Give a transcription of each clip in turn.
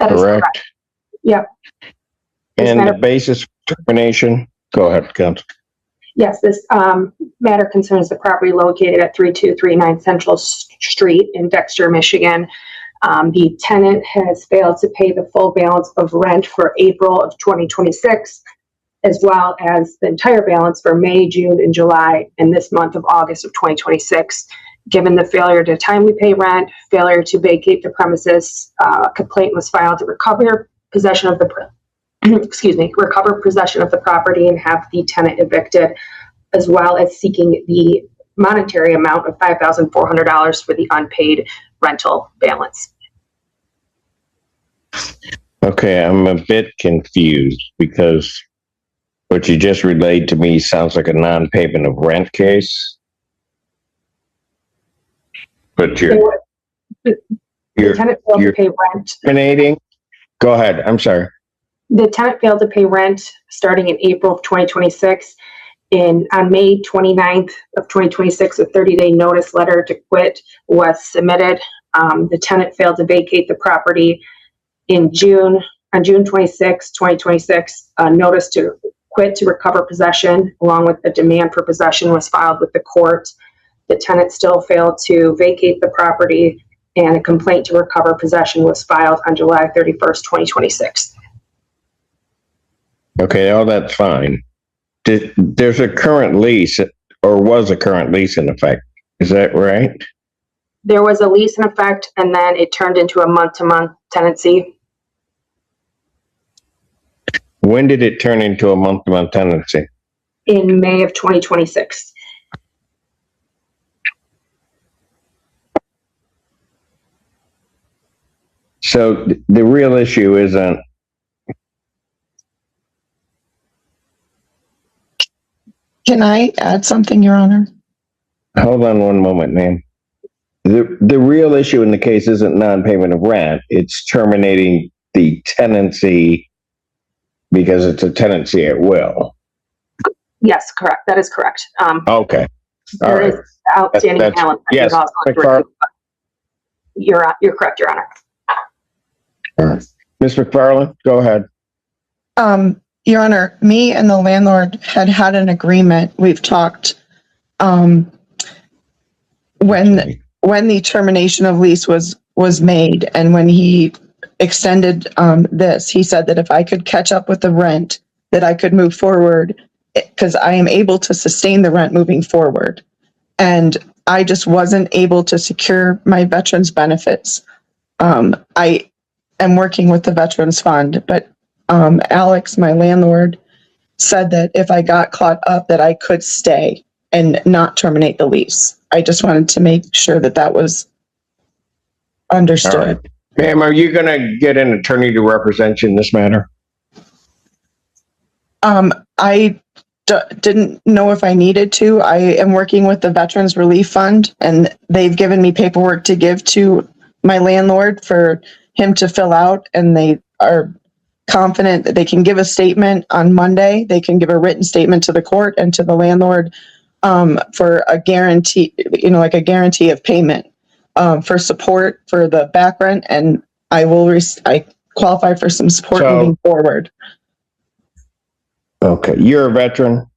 That is correct. Yep. And the basis for termination? Go ahead, Counsel. Yes, this matter concerns the property located at 3239 Central Street in Dexter, Michigan. The tenant has failed to pay the full balance of rent for April of 2026, as well as the entire balance for May, June, and July, and this month of August of 2026. Given the failure to timely pay rent, failure to vacate the premises, a complaint was filed to recover possession of the recover possession of the property and have the tenant evicted, as well as seeking the monetary amount of $5,400 for the unpaid rental balance. Okay, I'm a bit confused because what you just relayed to me sounds like a non-payment of rent case. But The tenant failed to pay rent. Terminating? Go ahead. I'm sorry. The tenant failed to pay rent starting in April of 2026. On May 29th of 2026, a 30-day notice letter to quit was submitted. The tenant failed to vacate the property on June 26, 2026. A notice to quit to recover possession, along with a demand for possession, was filed with the court. The tenant still failed to vacate the property, and a complaint to recover possession was filed on July 31st, 2026. Okay, all that's fine. There's a current lease, or was a current lease in effect. Is that right? There was a lease in effect, and then it turned into a month-to-month tenancy. When did it turn into a month-to-month tenancy? In May of 2026. So the real issue isn't. Can I add something, Your Honor? Hold on one moment, ma'am. The real issue in the case isn't non-payment of rent. It's terminating the tenancy because it's a tenancy at will. Yes, correct. That is correct. Okay. All right. Is outstanding balance. Yes. You're correct, Your Honor. All right. Ms. McFarland, go ahead. Your Honor, me and the landlord had an agreement. We've talked when the termination of lease was made, and when he extended this, he said that if I could catch up with the rent, that I could move forward, because I am able to sustain the rent moving forward. And I just wasn't able to secure my veterans benefits. I am working with the Veterans Fund, but Alex, my landlord, said that if I got caught up, that I could stay and not terminate the lease. I just wanted to make sure that that was understood. Right. Ma'am, are you going to get an attorney to represent you in this matter? I didn't know if I needed to. I am working with the Veterans Relief Fund, and they've given me paperwork to give to my landlord for him to fill out, and they are confident that they can give a statement on Monday. They can give a written statement to the court and to the landlord for a guarantee, like a guarantee of payment for support for the back rent, and I qualify for some support moving forward. Okay, you're a veteran?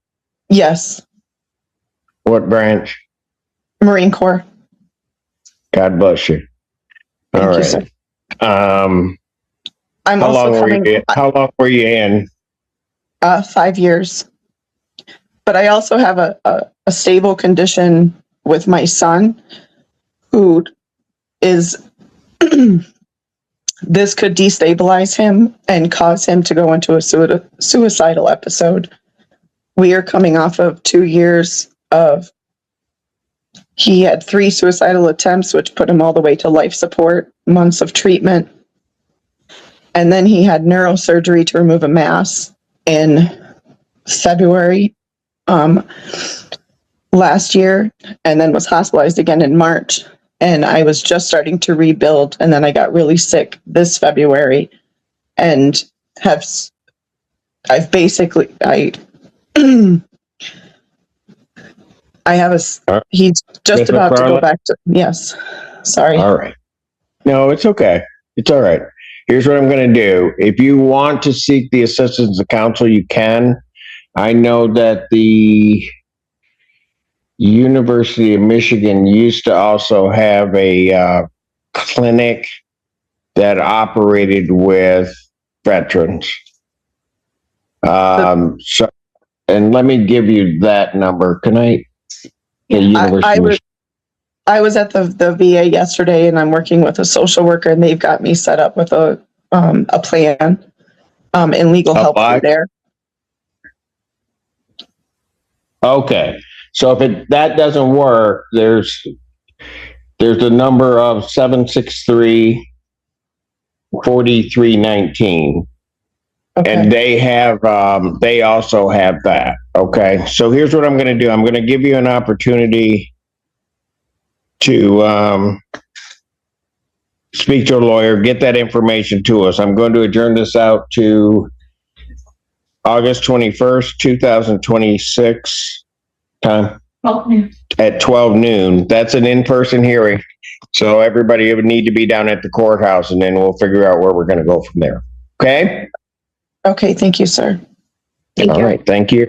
Yes. What branch? Marine Corps. God bless you. All right. Thank you, sir. How long were you in? 5 years. But I also have a stable condition with my son, who is this could destabilize him and cause him to go into a suicidal episode. We are coming off of 2 years of, he had 3 suicidal attempts, which put him all the way to life support, months of treatment. And then he had neurosurgery to remove a mass in February last year, and then was hospitalized again in March. And I was just starting to rebuild, and then I got really sick this February, and he's just about to go back to, yes, sorry. All right. No, it's okay. It's all right. Here's what I'm going to do. If you want to seek the assistance of counsel, you can. I know that the University of Michigan used to also have a clinic that operated with veterans. So, and let me give you that number. Can I? The University of Michigan. I was at the VA yesterday, and I'm working with a social worker, and they've got me set up with a plan and legal help through there. Okay, so if that doesn't work, there's the number of 763-4319, and they also have that. Okay, so here's what I'm going to do. I'm going to give you an opportunity to speak to a lawyer, get that information to us. I'm going to adjourn this out to August 21st, 2026, time at 12 noon. That's an in-person hearing. So everybody would need to be down at the courthouse, and then we'll figure out where we're going to go from there. Okay? Okay, thank you, sir. Thank you. All right, thank you.